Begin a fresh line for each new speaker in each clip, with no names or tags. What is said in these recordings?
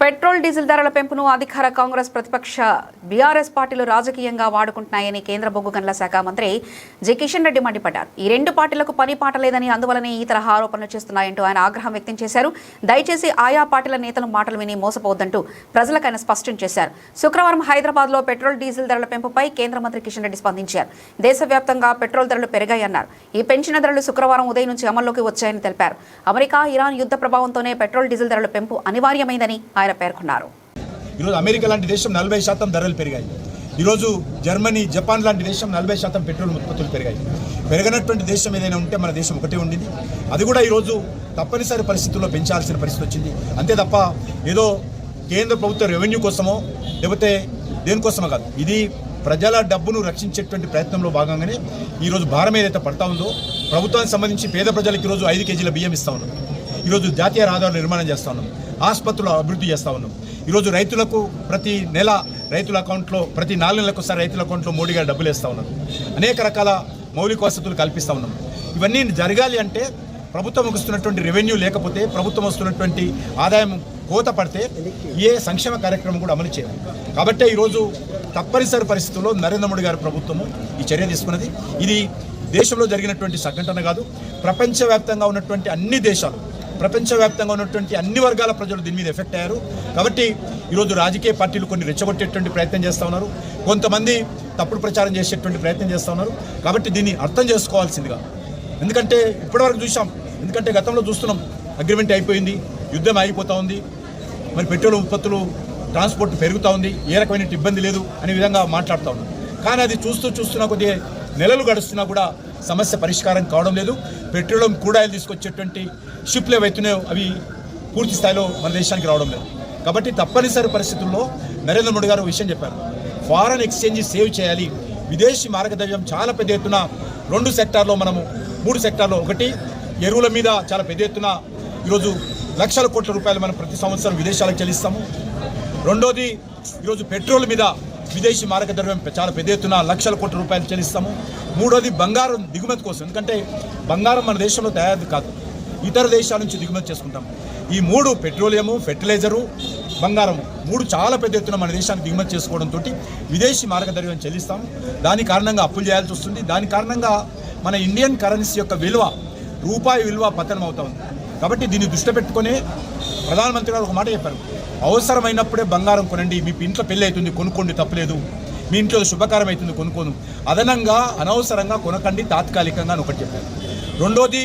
Petrol diesel ధరల పెంపును అధికార కాంగ్రెస్ ప్రతిపక్ష బీఆర్ఎస్ పార్టీలు రాజకీయంగా వాడుకుంటున్నాయని కేంద్ర బొగ్గు గనుల శాఖ మంత్రి జి కిషన్ రెడ్డి మండిపడ్డారు. ఈ రెండు పార్టీలకు పని పాట లేదని అందువలనే ఈ తరహా ఆరోపణలు చేస్తున్నాయంటూ ఆయన ఆగ్రహం వ్యక్తం చేశారు. దయచేసి ఆయా పార్టీల నేతల మాటలు విని మోసపోవద్దంటూ ప్రజలకు ఆయన స్పష్టం చేశారు. శుక్రవారం హైదరాబాద్లో పెట్రోల్ డీజిల్ ధరల పెంపుపై కేంద్ర మంత్రి కిషన్ రెడ్డి స్పందించారు. దేశవ్యాప్తంగా పెట్రోల్ ధరలు పెరిగాయన్నారు. ఈ పెంచిన ధరలు శుక్రవారం ఉదయం నుంచి అమల్లోకి వచ్చాయని తెలిపారు. అమెరికా ఇరాన్ యుద్ధ ప్రభావంతోనే పెట్రోల్ డీజిల్ ధరల పెంపు అనివార్యమైందని ఆయన పేర్కొన్నారు.
ఈరోజు అమెరికా లాంటి దేశం 40% ధరలు పెరిగాయి. ఈరోజు జర్మనీ, జపాన్ లాంటి దేశం 40% పెట్రోల్ ఉత్పత్తులు పెరిగాయి. పెరగనటువంటి దేశం ఏదైనా ఉంటే మన దేశం ఒకటే ఉండింది. అది కూడా ఈరోజు తప్పనిసరి పరిస్థితుల్లో పెంచాల్సిన పరిస్థితి వచ్చింది. అంతే తప్ప ఏదో కేంద్ర ప్రభుత్వ రెవెన్యూ కోసమో లేకపోతే దేనికోసమో కాదు. ఇది ప్రజల డబ్బును రక్షించేటువంటి ప్రయత్నంలో భాగంగానే ఈరోజు భారం ఏదైతే పడతా ఉందో ప్రభుత్వానికి సంబంధించి పేద ప్రజలకు ఈరోజు 5 కేజీల బియ్యం ఇస్తా ఉన్నాం. ఈరోజు జాతీయ రహదారుల నిర్మాణం చేస్తూ ఉన్నాం. ఆసుపత్రులు అభివృద్ధి చేస్తూ ఉన్నాం. ఈరోజు రైతులకు ప్రతి నెల రైతుల అకౌంట్లో ప్రతి 4 నెలలకు ఒకసారి రైతుల అకౌంట్లో మోడీ గారు డబ్బులు వేస్తూ ఉన్నారు. అనేక రకాల మౌలిక వసతులు కల్పిస్తూ ఉన్నాం. ఇవన్నీ జరగాలి అంటే ప్రభుత్వం వస్తున్నటువంటి రెవెన్యూ లేకపోతే, ప్రభుత్వం వస్తున్నటువంటి ఆదాయం కోత పడితే ఏ సంక్షేమ కార్యక్రమం కూడా అమలు చేయాలి. కాబట్టే ఈరోజు తప్పనిసరి పరిస్థితుల్లో నరేంద్ర మోడీ గారి ప్రభుత్వము ఈ చర్య తీసుకున్నది. ఇది దేశంలో జరిగినటువంటి సంఘటన కాదు. ప్రపంచవ్యాప్తంగా ఉన్నటువంటి అన్ని దేశాలు, ప్రపంచవ్యాప్తంగా ఉన్నటువంటి అన్ని వర్గాల ప్రజలు దీని మీద ఎఫెక్ట్ అయ్యారు. కాబట్టి ఈరోజు రాజకీయ పార్టీలు కొన్ని రెచ్చగొట్టేటువంటి ప్రయత్నం చేస్తూ ఉన్నారు. కొంతమంది తప్పుడు ప్రచారం చేసేటువంటి ప్రయత్నం చేస్తూ ఉన్నారు. కాబట్టి దీన్ని అర్థం చేసుకోవాల్సిందిగా, ఎందుకంటే ఇప్పటివరకు చూసాం, ఎందుకంటే గతంలో చూస్తున్నాం, అగ్రిమెంట్ అయిపోయింది, యుద్ధం ఆగిపోతూ ఉంది, మరి పెట్రోల్ ఉత్పత్తులు ట్రాన్స్పోర్ట్ పెరుగుతూ ఉంది, ఏ రకమైన ఇబ్బంది లేదు అనే విధంగా మాట్లాడుతూ ఉన్నాం. కానీ అది చూస్తున్న కొద్దిగా నెలలు గడుస్తున్నా కూడా సమస్య పరిష్కారం కావడం లేదు. పెట్రోలియం క్రూడాయిల్ తీసుకొచ్చేటువంటి షిప్లు ఏవైతున్నాయో అవి పూర్తి స్థాయిలో మన దేశానికి రావడం లేదు. కాబట్టి తప్పనిసరి పరిస్థితుల్లో నరేంద్ర మోడీ గారు విషయం చెప్పారు. ఫారెన్ ఎక్స్చేంజ్ సేవ్ చేయాలి. విదేశీ మార్గద్రవ్యం చాలా పెద్ద ఎత్తున 2 సెక్టార్లో మనము 3 సెక్టార్లో, ఒకటి ఎరువుల మీద చాలా పెద్ద ఎత్తున ఈరోజు లక్షల కోట్ల రూపాయలు మనం ప్రతి సంవత్సరం విదేశాలకు చెల్లిస్తాము. రెండోది ఈరోజు పెట్రోల్ మీద విదేశీ మార్గద్రవ్యం చాలా పెద్ద ఎత్తున లక్షల కోట్ల రూపాయలు చెల్లిస్తాము. మూడోది బంగారం దిగుమతి కోసం, ఎందుకంటే బంగారం మన దేశంలో తయారు కాదు, ఇతర దేశాల నుంచి దిగుమతి చేసుకుంటాం. ఈ 3 పెట్రోలియము, ఫెర్టిలైజరు, బంగారము 3 చాలా పెద్ద ఎత్తున మన దేశానికి దిగుమతి చేసుకోవడంతో విదేశీ మార్గద్రవ్యం చెల్లిస్తాము. దాని కారణంగా అప్పులు చేయాల్సి వస్తుంది. దాని కారణంగా మన ఇండియన్ కరెన్సీ యొక్క విలువ, రూపాయి విలువ పతనం అవుతా ఉంది. కాబట్టి దీన్ని దృష్టి పెట్టుకునే ప్రధానమంత్రి గారు ఒక మాట చెప్పారు. అవసరమైనప్పుడే బంగారం కొనండి, మీ ఇంట్లో పెళ్ళి అవుతుంది కొనుక్కోండి, తప్పలేదు, మీ ఇంట్లో శుభకారం అవుతుంది కొనుక్కోను, అదనంగా అనవసరంగా కొనకండి, తాత్కాలికంగా అని ఒకటి చెప్పారు. రెండోది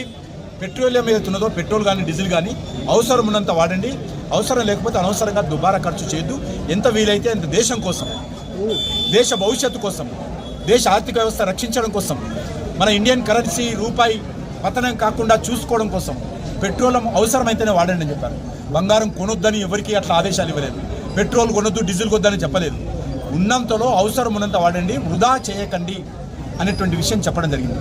పెట్రోలియం ఏదైతున్నదో, పెట్రోల్ కానీ డీజిల్ కానీ అవసరం ఉన్నంత వాడండి, అవసరం లేకపోతే అనవసరంగా దుబారా ఖర్చు చేయొద్దు. ఎంత వీలైతే అంత దేశం కోసం, దేశ భవిష్యత్తు కోసం, దేశ ఆర్థిక వ్యవస్థ రక్షించడం కోసం, మన ఇండియన్ కరెన్సీ రూపాయి పతనం కాకుండా చూసుకోవడం కోసం పెట్రోలియం అవసరమైతేనే వాడండి అని చెప్పారు. బంగారం కొనొద్దని ఎవరికి అట్లా ఆదేశాలు ఇవ్వలేదు. పెట్రోల్ కొనొద్దు, డీజిల్ కొనొద్దని చెప్పలేదు. ఉన్నంతలో అవసరం ఉన్నంత వాడండి, వృధా చేయకండి అనేటువంటి విషయం చెప్పడం జరిగింది.